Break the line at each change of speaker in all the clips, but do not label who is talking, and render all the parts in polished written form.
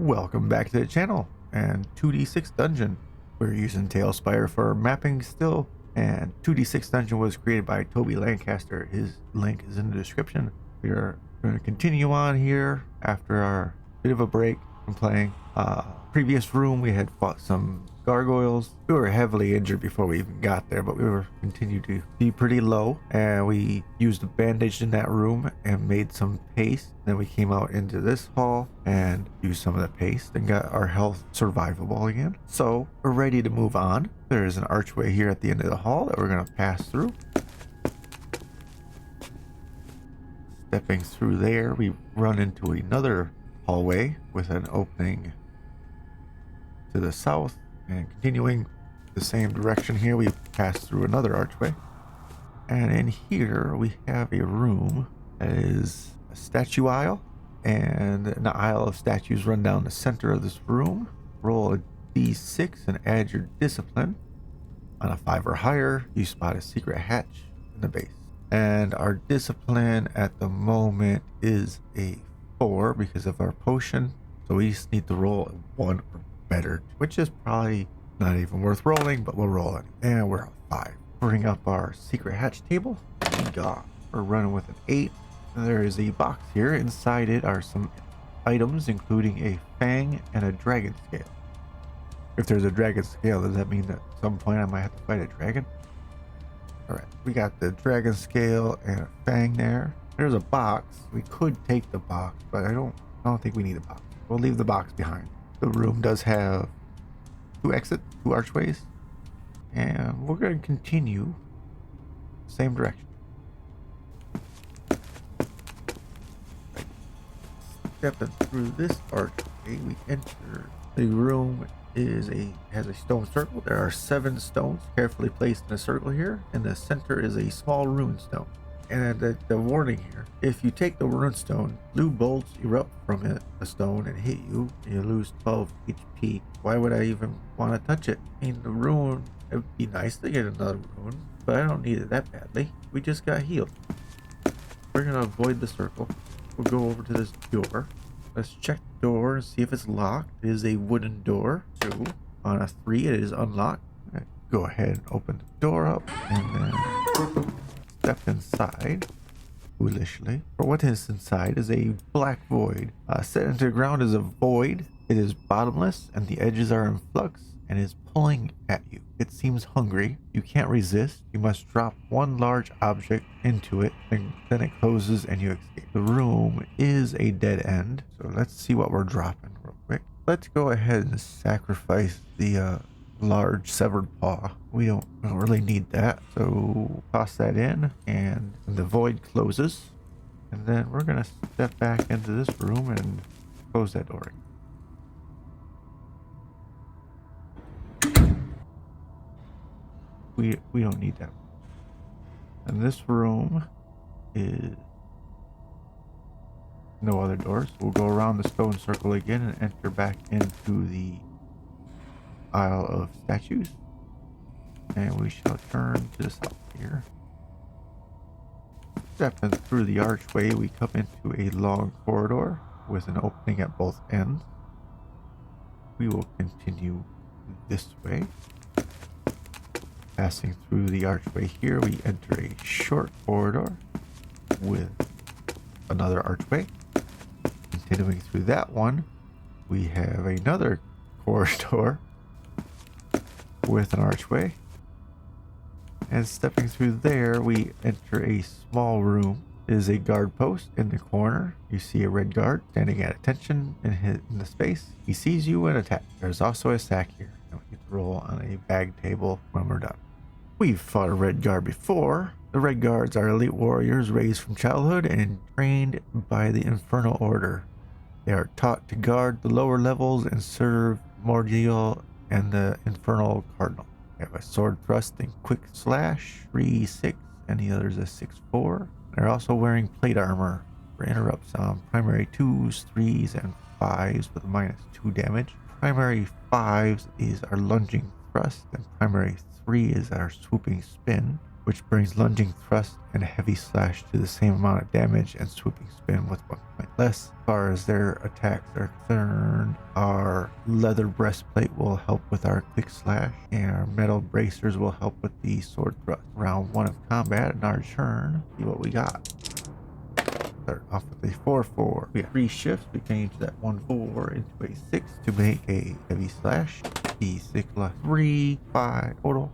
Welcome back to the channel and 2d6 dungeon. We're using Tailspire for mapping still, and 2d6 dungeon was created by Toby Lancaster. His link is in the description. We are going to continue on here after our bit of a break from playing. Previous room we had fought some gargoyles. We were heavily injured before we even got there, but we were continued to be pretty low, and we used a bandage in that room and made some paste. Then we came out into this hall and used some of the paste and got our health survivable again. So we're ready to move on. There's an archway here at the end of the hall that we're going to pass through. Stepping through there, we run into another hallway with an opening to the south, and continuing the same direction here, we pass through another archway, and in here we have a room that is a statue aisle, and an aisle of statues run down the center of this room. Roll a d6 and add your discipline. On a 5 or higher, you spot a secret hatch in the base, and our discipline at the moment is a 4 because of our potion, so we just need to roll a 1 or better, which is probably not even worth rolling, but we'll roll it. And we're on 5. Bring up our secret hatch table. We're running with an 8. There is a box here. Inside it are some items, including a fang and a dragon scale. If there's a dragon scale, does that mean that at some point I might have to fight a dragon? Alright, we got the dragon scale and a fang there. There's a box. We could take the box, but I don't think we need a box. We'll leave the box behind. The room does have 2 exits, 2 archways, and we're going to continue same direction. Right. Stepping through this archway, we enter the room. Has a stone circle. There are 7 stones carefully placed in a circle here. In the center is a small rune stone. And the warning here: if you take the rune stone, blue bolts erupt from a stone and hit you. You lose 12 HP. Why would I even want to touch it? I mean, the rune, it would be nice to get another rune, but I don't need it that badly. We just got healed. We're going to avoid the circle. We'll go over to this door. Let's check the door and see if it's locked. It is a wooden door. 2. On a 3, it is unlocked. Go ahead and open the door up and then step inside foolishly. For what is inside is a black void. Set into the ground is a void. It is bottomless and the edges are in flux and is pulling at you. It seems hungry. You can't resist. You must drop one large object into it, and then it closes and you escape. The room is a dead end, so let's see what we're dropping real quick. Let's go ahead and sacrifice the large severed paw. We don't really need that, so toss that in, and the void closes, and then we're gonna step back into this room and close that door. We don't need that. And this room is no other doors. We'll go around the stone circle again and enter back into the aisle of statues, and we shall turn to the south here. Stepping through the archway, we come into a long corridor with an opening at both ends. We will continue this way. Passing through the archway here, we enter a short corridor with another archway. Continuing through that one, we have another corridor with an archway, and stepping through there, we enter a small room. It is a guard post. In the corner, you see a red guard standing at attention in the space. He sees you and attacks. There's also a sack here, and we get to roll on a bag table when we're done. We've fought a red guard before. The red guards are elite warriors raised from childhood and trained by the Infernal Order. They are taught to guard the lower levels and serve Mordial and the Infernal Cardinal. They have a sword thrust and quick slash, 3-6, and the other's a 6-4. They're also wearing plate armor for interrupts on primary 2s, 3s, and 5s with a -2 damage. Primary 5s is our lunging thrust, and primary 3 is our swooping spin. which brings lunging thrust and heavy slash to the same amount of damage and swooping spin with 1 point less. As far as their attacks are concerned, our leather breastplate will help with our quick slash, and our metal bracers will help with the sword thrust. Round 1 of combat in our turn, see what we got. Start off with a 4-4. We got 3 shifts. We change that 1-4 into a 6 to make a heavy slash. D6 plus 3, 5 total.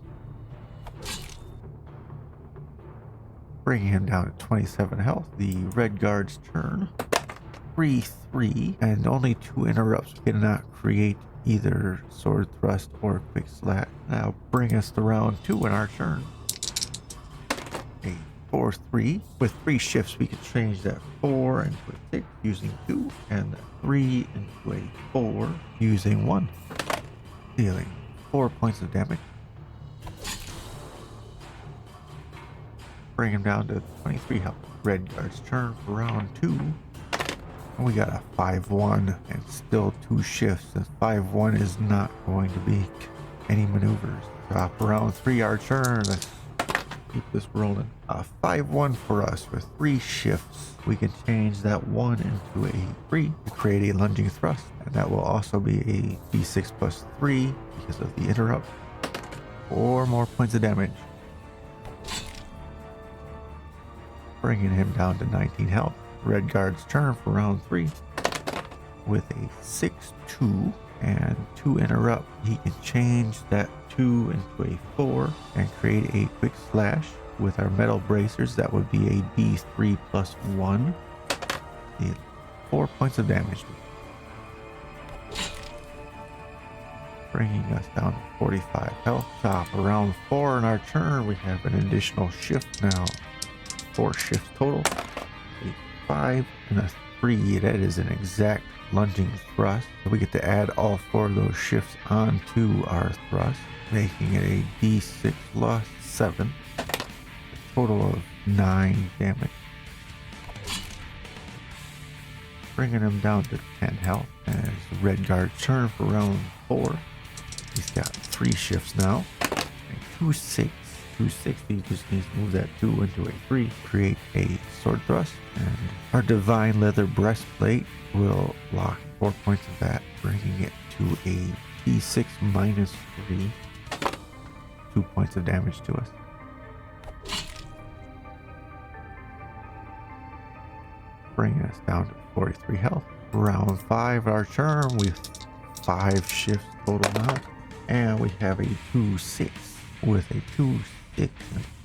Bringing him down to 27 health. The red guard's turn. 3-3 and only 2 interrupts. We cannot create either sword thrust or quick slash. Now bring us to round 2 in our turn. A 4-3. With 3 shifts we can change that 4 into a 6 using 2 and that 3 into a 4 using 1. Dealing 4 points of damage. Bring him down to 23 health. Red guard's turn for round 2. And we got a 5-1 and still 2 shifts. And 5-1 is not going to be any maneuvers. Drop round 3 our turn. Let's keep this rolling. 5-1 for us with 3 shifts. We can change that 1 into a 3 to create a lunging thrust. And that will also be a D6 plus 3 because of the interrupt. 4 more points of damage. Bringing him down to 19 health. Red guard's turn for round 3 with a 6-2 and 2 interrupt. He can change that 2 into a 4 and create a quick slash with our metal bracers. That would be a D3 plus 1. 4 points of damage. Bringing us down to 45 health. Top of round 4 in our turn, we have an additional shift now. 4 shifts total. A 5 and a 3. That is an exact lunging thrust. So we get to add all 4 of those shifts onto our thrust, making it a D6 plus 7. A total of 9 damage. Bringing him down to 10 health. And it's the red guard's turn for round 4. He's got 3 shifts now. And 2-6. 260 just needs to move that 2 into a 3, create a sword thrust, and our divine leather breastplate will lock 4 points of that, bringing it to a D6 minus 3, 2 points of damage to us. Bringing us down to 43 health. Round 5 our turn with 5 shifts total now, and we have a 2-6 with a 2-6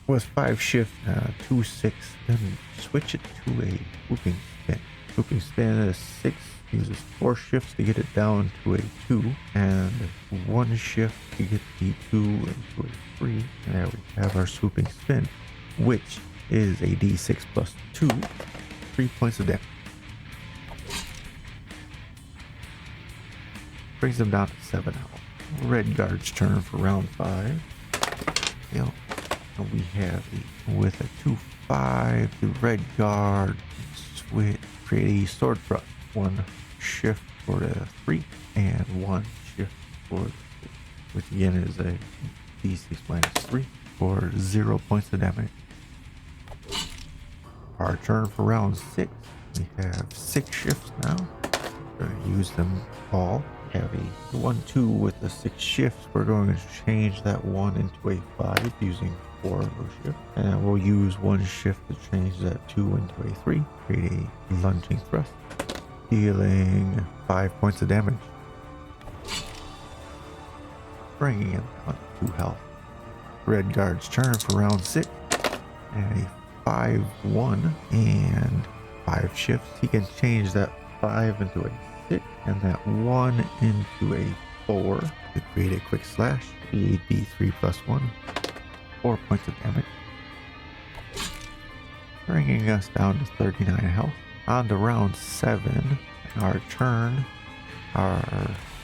with 5 shifts, 2-6, then switch it to a swooping spin. Swooping spin is 6, uses 4 shifts to get it down to a 2, and 1 shift to get the 2 into a 3. And there we have our swooping spin, which is a D6 plus 2, 3 points of damage. Brings them down to 7 health. Red guard's turn for round 5. And we have with a 2-5, the red guard switch, create a sword thrust. 1 shift for the 3 and 1 shift for the 6, which again is a D6 minus 3 for 0 points of damage. Our turn for round 6. We have 6 shifts now. We're going to use them all. Have a 1-2 with the 6 shifts. We're going to change that 1 into a 5 using 4 of those shifts. And we'll use 1 shift to change that 2 into a 3. Create a lunging thrust. Dealing 5 points of damage. Bringing him down to 2 health. Red guard's turn for round 6. And a 5-1 and 5 shifts. He can change that 5 into a 6 and that 1 into a 4 to create a quick slash. Be a D3 plus 1. 4 points of damage. Bringing us down to 39 health. On to round 7. Our turn.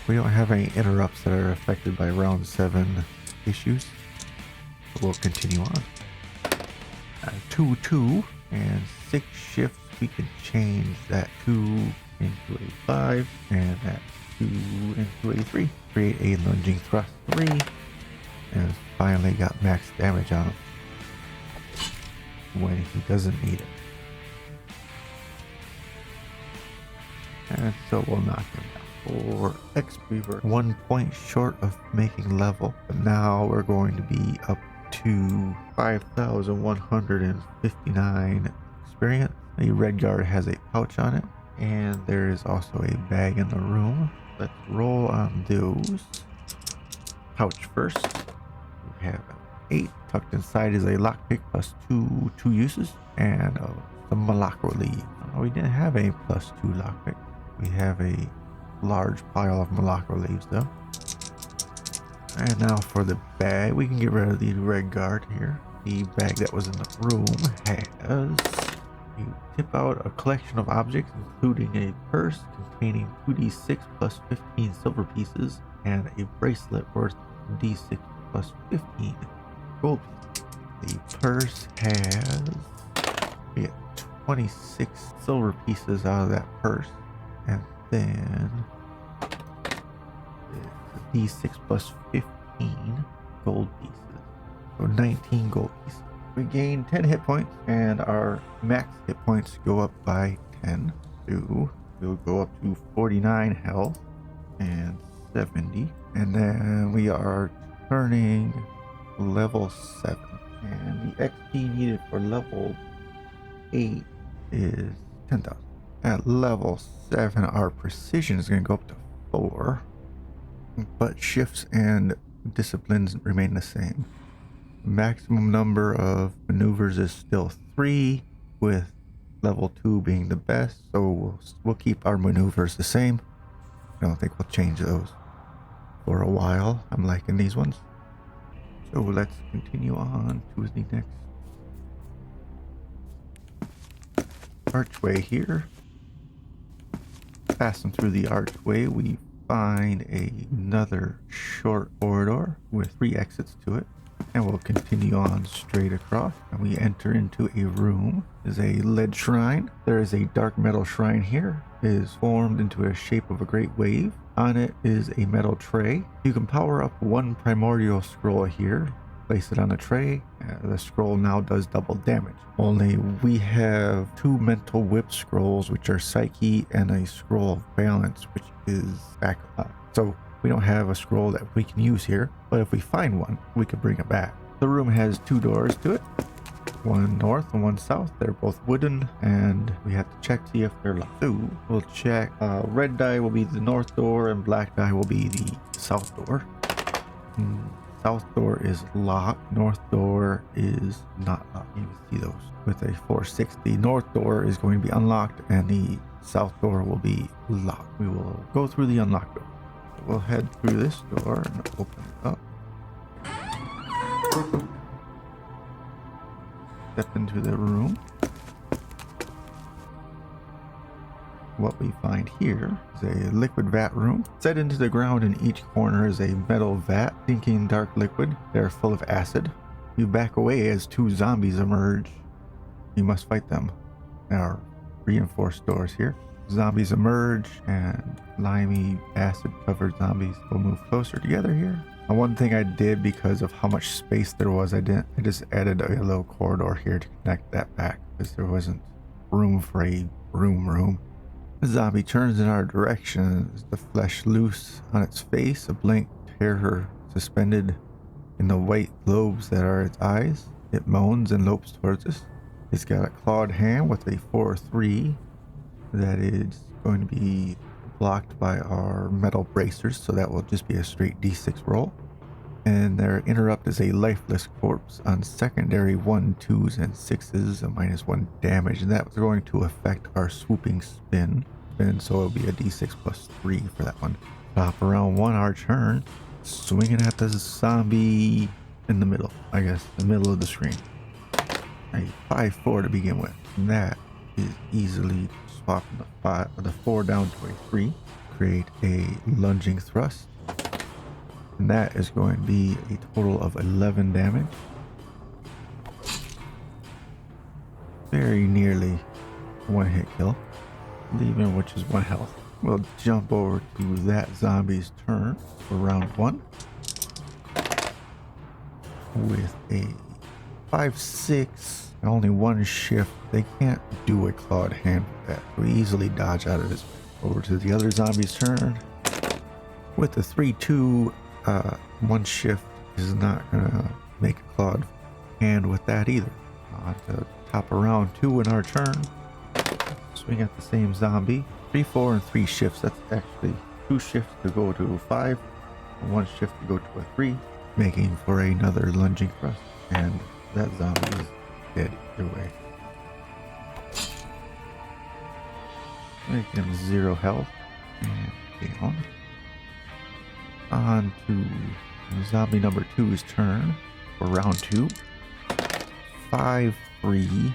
We don't have any interrupts that are affected by round 7 issues. So we'll continue on. 2-2 and 6 shifts. We can change that 2 into a 5 and that 2 into a 3. Create a lunging thrust 3. And finally got max damage on him. when he doesn't need it. And so we'll knock him down. For XP, we're 1 point short of making level, but now we're going to be up to 5,159 experience. The red guard has a pouch on it, and there is also a bag in the room. Let's roll on those. Pouch first. We have 8. Tucked inside is a lockpick plus 2 uses, and some Malacro leaves. We didn't have a plus 2 lockpick. We have a large pile of Malacro leaves though. And now for the bag, we can get rid of the red guard here. The bag that was in the room has, you tip out a collection of objects including a purse containing 2d6 plus 15 silver pieces and a bracelet worth d6 plus 15 gold pieces. The purse has, we get 26 silver pieces out of that purse, and then d6 plus 15 gold pieces, so 19 gold pieces. We gain 10 hit points, and our max hit points go up by 10. So we'll go up to 49 health and 70, and then we are turning level 7, and the XP needed for level 8 is 10,000. At level 7, our precision is going to go up to 4, but shifts and disciplines remain the same. Maximum number of maneuvers is still 3, with level 2 being the best, so we'll keep our maneuvers the same. I don't think we'll change those for a while. I'm liking these ones. So let's continue on to the next archway here. Passing through the archway, we find another short corridor with 3 exits to it, and we'll continue on straight across, and we enter into a room. There's a lead shrine. There is a dark metal shrine here. It is formed into a shape of a great wave. On it is a metal tray. You can power up 1 primordial scroll here. Place it on a tray. The scroll now does double damage. Only we have 2 mental whip scrolls, which are Psyche, and a scroll of balance, which is back up. So we don't have a scroll that we can use here, but if we find one, we could bring it back. The room has 2 doors to it, 1 north and 1 south. They're both wooden, and we have to check to see if they're locked. So we'll check. Red die will be the north door, and black die will be the south door. South door is locked. North door is not locked. You can see those with a 460. North door is going to be unlocked, and the south door will be locked. We will go through the unlocked door. We'll head through this door and open it up. Step into the room. What we find here is a liquid vat room. Set into the ground in each corner is a metal vat, sinking dark liquid. They are full of acid. You back away as 2 zombies emerge. You must fight them. There are reinforced doors here. Zombies emerge, and limey acid covered zombies will move closer together here. One thing I did, because of how much space there was, I just added a little corridor here to connect that back, because there wasn't room for a room. The zombie turns in our direction, the flesh loose on its face, a blank terror suspended in the white globes that are its eyes. It moans and lopes towards us. It's got a clawed hand with a 4-3 that is going to be blocked by our metal bracers, so that will just be a straight d6 roll. And their interrupt is a lifeless corpse on secondary 1, 2s, and 6s, a -1 damage, and that's going to affect our swooping spin, so it'll be a d6 plus 3 for that one. Pop around 1 our turn, swinging at the zombie in the middle, I guess, the middle of the screen. A 5-4 to begin with, and that is easily swapping the 4 down to a 3, create a lunging thrust. And that is going to be a total of 11 damage. Very nearly 1 hit kill, leaving which is 1 health. We'll jump over to that zombie's turn for round 1 with a 5-6 Only one shift. They can't do a clawed hand with that. We easily dodge out of his way. Over to the other zombie's turn. With the 3-2, one shift is not gonna make a clawed hand with that either. On to top of round 2 in our turn. Swing at the same zombie. 3, 4, and 3 shifts. That's actually 2 shifts to go to 5, and 1 shift to go to a 3, making for another lunging thrust. And that zombie is dead either way. Making him 0 health. And down. On to zombie number 2's turn for round 2. 5, 3.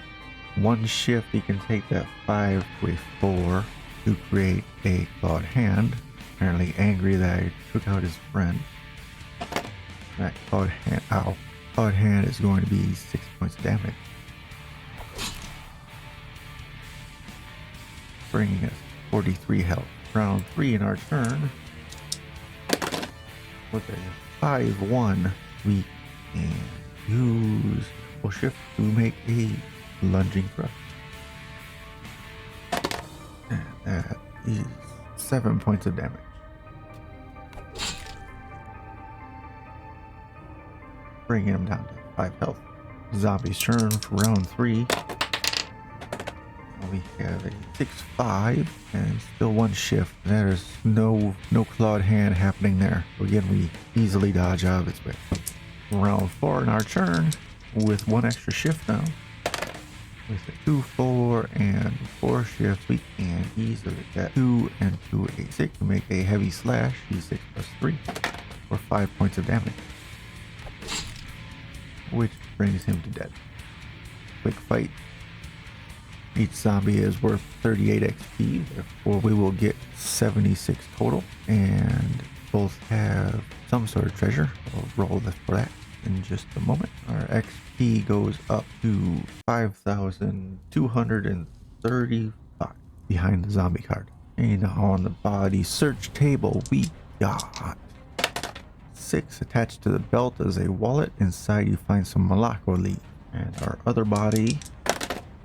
1 shift, he can take that 5 to a 4 to create a clawed hand. Apparently angry that I took out his friend. That clawed hand, ow. Clawed hand is going to be 6 points of damage. Bringing us 43 health. Round 3 in our turn. With a 5-1, we can use full shift to make a lunging thrust. And that is 7 points of damage. Bringing him down to 5 health. Zombie's turn for round 3. We have a 6-5 and still 1 shift. There's no clawed hand happening there. So again, we easily dodge out of its way. Round 4 in our turn with 1 extra shift now. With a 2, 4, and 4 shifts, we can easily get 2 and 2, 8, 6 to make a heavy slash. D6 plus 3 for 5 points of damage, which brings him to dead. Quick fight. Each zombie is worth 38 XP, therefore we will get 76 total, and both have some sort of treasure. We'll roll this for that in just a moment. Our XP goes up to 5,235 behind the zombie card. And on the body search table, we got 6 attached to the belt as a wallet. Inside you find some Malacco leaf. And our other body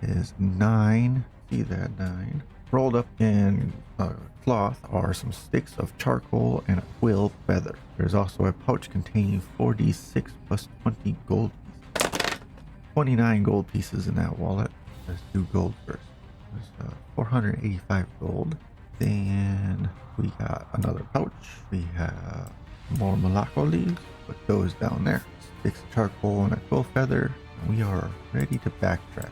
is 9. See that 9. Rolled up in cloth are some sticks of charcoal and a quill feather. There's also a pouch containing 4d6 plus 20 gold pieces. 29 gold pieces in that wallet. Let's do gold first. There's 485 gold. Then we got another pouch. We have more Malacco leaves. Put those down there. Sticks of charcoal and a quill feather. We are ready to backtrack.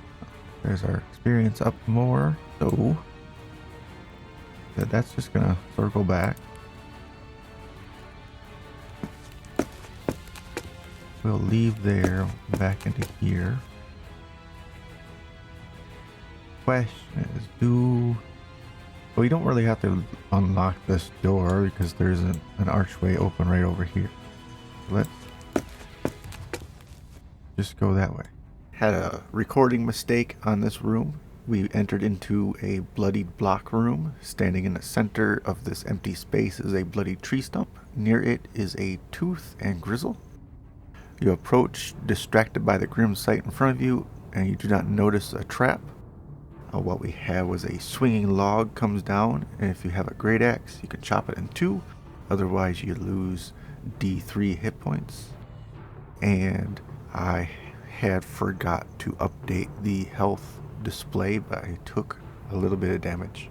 There's our experience up more. So that's just gonna circle back. We'll leave there, back into here. Question is, well, you don't really have to unlock this door because there's an archway open right over here. Let's just go that way. Had a recording mistake on this room. We entered into a bloodied block room. Standing in the center of this empty space is a bloody tree stump. Near it is a tooth and grizzle. You approach, distracted by the grim sight in front of you, and you do not notice a trap. What we have was a swinging log comes down, and if you have a great axe, you can chop it in 2. Otherwise, you lose D3 hit points. And I had forgot to update the health display, but I took a little bit of damage.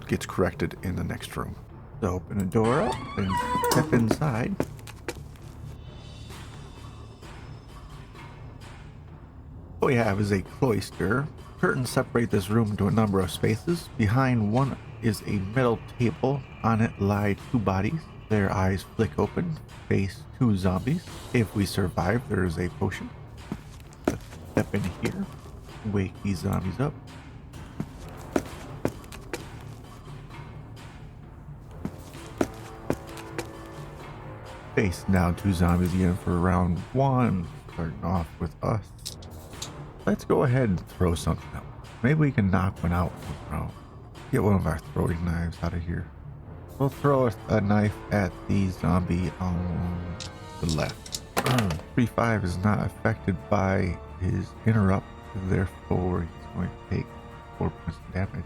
It gets corrected in the next room. So open the door up and step inside. What we have is a cloister. Curtains separate this room into a number of spaces. Behind one is a metal table. On it lie 2 bodies. Their eyes flick open, face 2 zombies. If we survive, there is a potion. Let's step in here, wake these zombies up. Face down 2 zombies again for round 1, starting off with us. Let's go ahead and throw something out. Maybe we can knock one out. Get one of our throwing knives out of here. We'll throw a knife at the zombie on the left. 3-5 is not affected by his interrupt. Therefore, he's going to take 4 points of damage.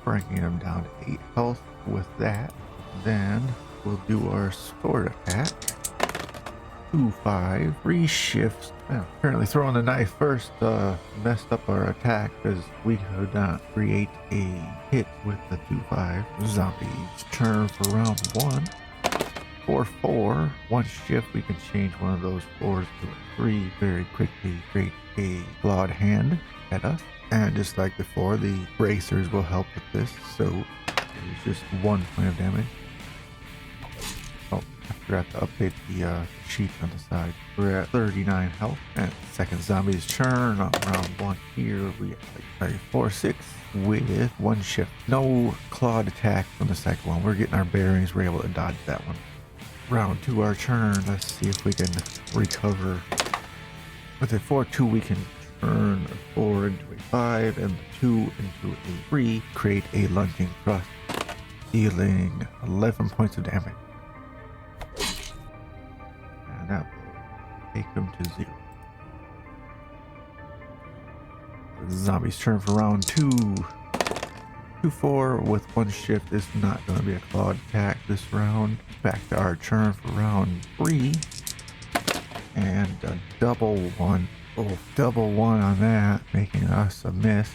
Bringing him down to 8 health with that. Then we'll do our sword attack. 2-5. 3 shifts. Apparently throwing the knife first messed up our attack because we could not create a hit with the 2-5. Zombie's turn for round 1. 4-4. 1 shift, we can change one of those 4s to a 3 very quickly. Create a clawed hand at us. And just like before, the bracers will help with this. So it's just 1 point of damage. Oh, I forgot to update the sheet on the side. We're at 39 health. And second zombie's turn on round 1 here. We have a 4-6 with 1 shift. No clawed attack from the second one. We're getting our bearings. We're able to dodge that one. Round 2, our turn. Let's see if we can recover. With a 4-2, we can turn a 4 into a 5 and the 2 into a 3. Create a lunging thrust, dealing 11 points of damage. And that will take him to 0. The zombie's turn for round 2. 2-4 with 1 shift is not going to be a clawed attack this round. Back to our turn for round 3. And a double 1. Oh, double 1 on that, making us a miss.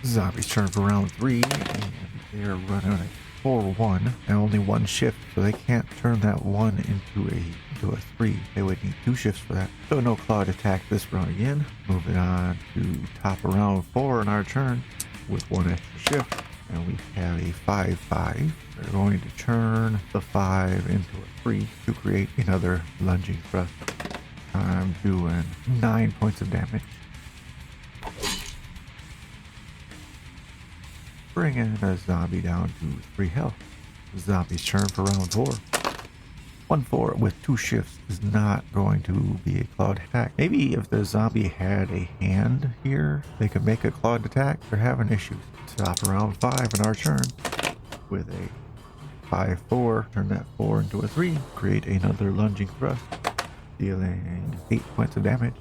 Zombie's turn for round 3. And they're running a 4-1 and only 1 shift, so they can't turn that 1 into a 3. They would need 2 shifts for that. So no clawed attack this round again. Moving on to top of round 4 in our turn with 1 extra shift. And we have a 5-5. We're going to turn the 5 into a 3 to create another lunging thrust. I'm doing 9 points of damage. Bringing a zombie down to 3 health. Zombie's turn for round 4. 1-4 with 2 shifts is not going to be a clawed attack. Maybe if the zombie had a hand here, they could make a clawed attack. They're having issues. Top around 5 in our turn with a 5-4. Turn that 4 into a 3. Create another lunging thrust, dealing 8 points of damage.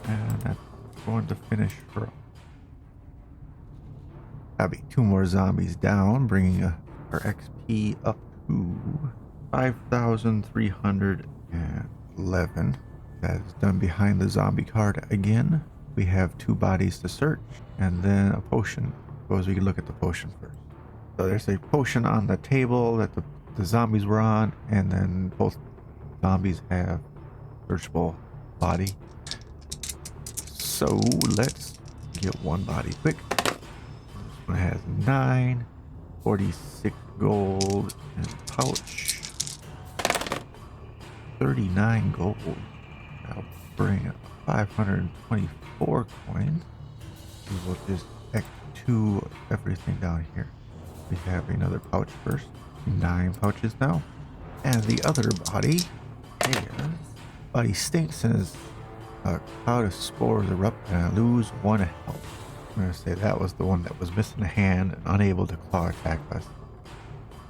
And that's going to finish for. That'll be 2 more zombies down, bringing our XP up to 5,311. That is done behind the zombie card again. We have 2 bodies to search and then a potion. Suppose we can look at the potion first. So there's a potion on the table that the zombies were on, and then both zombies have searchable body. So let's get 1 body quick. This one has 9, 46 gold and pouch, 39 gold. That'll bring 524 coins. We will just X2 everything down here. We have another pouch first. 9 pouches now. And the other body is body stinks and is a cloud of spores erupt and I lose 1 health. I'm going to say that was the one that was missing a hand and unable to claw attack us.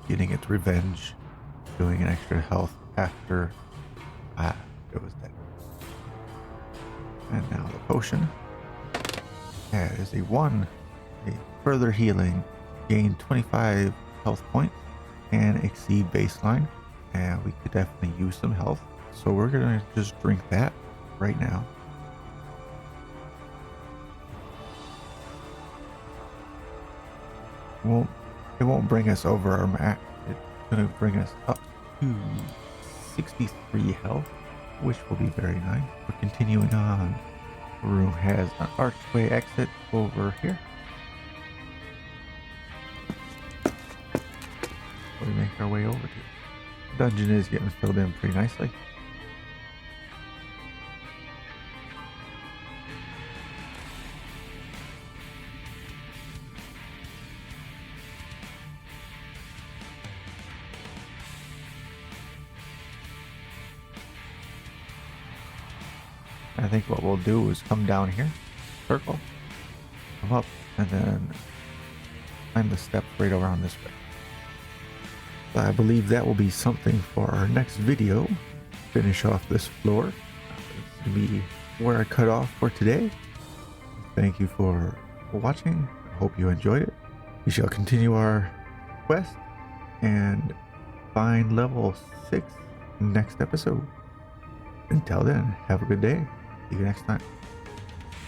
Getting its revenge, doing an extra health after it was dead. And now the potion has a further healing, gain 25 health points and exceed baseline. And we could definitely use some health. So we're going to just drink that right now. It won't bring us over our max. It's going to bring us up to 63 health, which will be very nice. We're continuing on. The room has an archway exit over here. So we make our way over to it. The dungeon is getting filled in pretty nicely. I think what we'll do is come down here, circle, come up, and then climb the steps right around this way. I believe that will be something for our next video. Finish off this floor. This will be where I cut off for today. Thank you for watching. I hope you enjoyed it. We shall continue our quest and find level 6 next episode. Until then, have a good day. See you next time.